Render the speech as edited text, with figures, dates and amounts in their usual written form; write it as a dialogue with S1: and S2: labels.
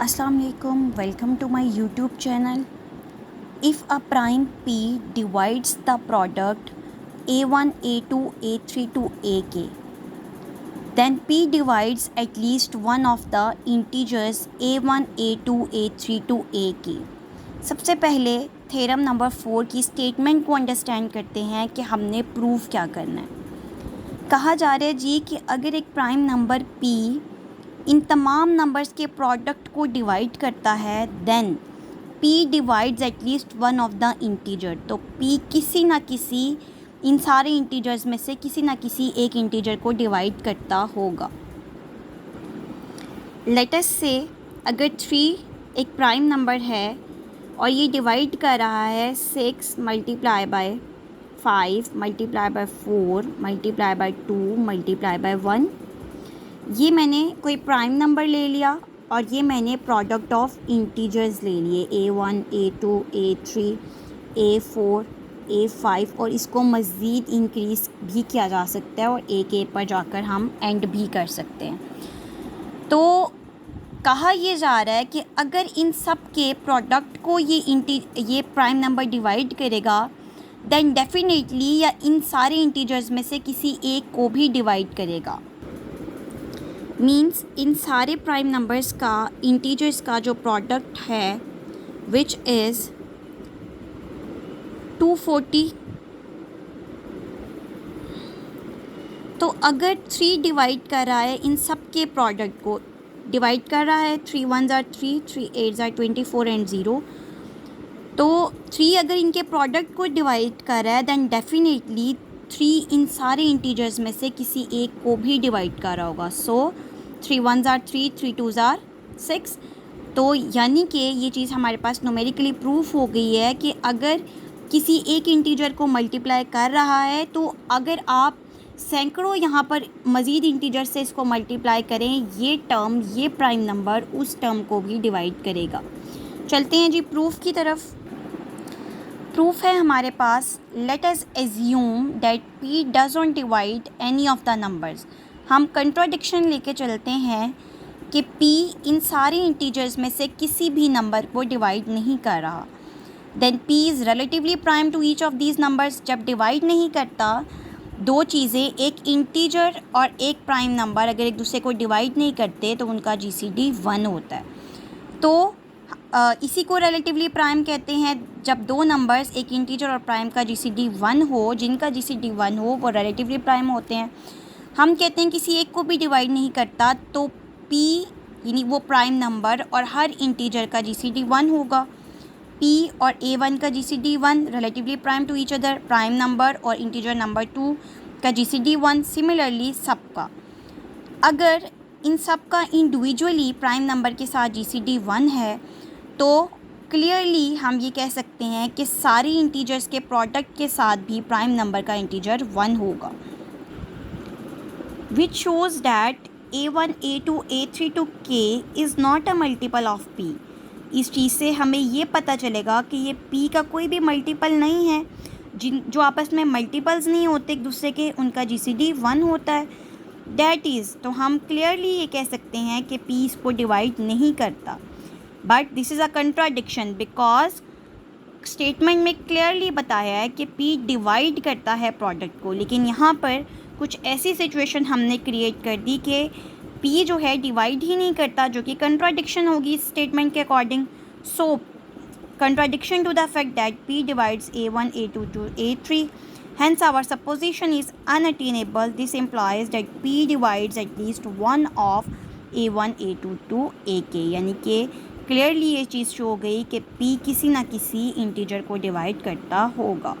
S1: Assalamu alaikum, welcome to my YouTube channel. If a prime P divides the product A1, A2, A3 to AK, then P divides at least one of the integers A1, A2, A3 to AK. सबसे पहले theorem number 4 की statement को understand करते हैं कि हमने prove क्या करना है। कहा जा रहा है जी कि अगर एक प्राइम नंबर P इन तमाम नंबर्स के प्रोडक्ट को डिवाइड करता है then P divides at least one of the integer. तो P किसी ना किसी इन सारे इंटीजर्स में से किसी ना किसी एक इंटीजर को डिवाइड करता होगा। लेट अस से अगर 3 एक प्राइम नंबर है और ये डिवाइड कर रहा है 6 multiply by 5 multiply by 4 multiply by 2 multiply by 1। ये मैंने कोई प्राइम नंबर ले लिया और ये मैंने प्रोडक्ट ऑफ इंटीजर्स ले लिए A1, A2, A3, A4, A5 और इसको मज़ीद इंक्रीज़ भी किया जा सकता है और AK पर जाकर हम एंड भी कर सकते हैं। तो कहा यह जा रहा है कि अगर इन सब के प्रोडक्ट को ये प्राइम नंबर डिवाइड करेगा देन डेफिनेटली या इन सारे इंटीजर्स में से किसी एक को भी डिवाइड करेगा। मीन्स इन सारे प्राइम नंबर्स का इंटीजर्स का जो प्रोडक्ट है विच इज़ 240। तो अगर 3 डिवाइड कर रहा है इन सब के प्रोडक्ट को डिवाइड कर रहा है 3 1s are 3, 3 8s are 24 and 0। तो 3 अगर इनके प्रोडक्ट को डिवाइड कर रहा है दैन डेफिनेटली 3 इन सारे इंटीजर्स में से किसी एक को भी डिवाइड कर रहा होगा। सो 3 1s are 3, 3 2s are 6। तो यानी कि ये चीज़ हमारे पास न्यूमेरिकली प्रूफ हो गई है कि अगर किसी एक इंटीजर को मल्टीप्लाई कर रहा है तो अगर आप सैकड़ों यहाँ पर मज़ीद इंटीजर से इसको मल्टीप्लाई करें ये टर्म ये प्राइम नंबर उस टर्म को भी डिवाइड करेगा। चलते हैं जी प्रूफ की तरफ। प्रूफ है हमारे पास let us assume that P doesn't divide any of the numbers. हम कंट्राडिक्शन लेके चलते हैं कि P इन सारे इंटीजर्स में से किसी भी नंबर को डिवाइड नहीं कर रहा। Then P is relatively prime to each of these numbers. जब डिवाइड नहीं करता दो चीज़ें एक इंटीजर और एक प्राइम नंबर अगर एक दूसरे को डिवाइड नहीं करते तो उनका GCD 1 होता है। तो इसी को रिलेटिवली प्राइम कहते हैं जब दो नंबर्स एक इंटीजर और प्राइम का GCD 1 हो, जिनका GCD 1 हो वो रिलेटिवली प्राइम होते हैं। हम कहते हैं किसी एक को भी डिवाइड नहीं करता तो P यानी वो प्राइम नंबर और हर इंटीजर का GCD 1 होगा। P और A1 का GCD 1 relatively prime to each other, prime number और इंटीजर नंबर 2 का GCD 1 सिमिलरली सबका। अगर इन सब का इंडिविजुअली प्राइम नंबर के साथ GCD 1 है तो क्लियरली हम ये कह सकते हैं कि सारी इंटीजर्स के प्रोडक्ट के साथ भी प्राइम नंबर का इंटीजर 1 होगा। which shows that A1, A2, A3 to K is not a multiple of P। इस चीज़ से हमें ये पता चलेगा कि ये P का कोई भी मल्टीपल नहीं है। जो आपस में मल्टीपल्स नहीं होते एक दूसरे के उनका GCD 1 होता है। डैट इज़ तो हम क्लियरली ये कह सकते हैं कि P इसको डिवाइड नहीं करता। But this is a contradiction because statement में क्लियरली बताया है कि P डिवाइड करता है प्रोडक्ट को, लेकिन यहाँ पर कुछ ऐसी सिचुएशन हमने क्रिएट कर दी कि P जो है डिवाइड ही नहीं करता, जो कि कंट्राडिक्शन होगी स्टेटमेंट के according. So contradiction to the fact that P divides A1, A2 to A3, hence our supposition is unattainable। This implies that P divides at least one of A1, A2 to AK। यानी कि clearly ये चीज़ show हो गई कि P किसी ना किसी integer को डिवाइड करता होगा।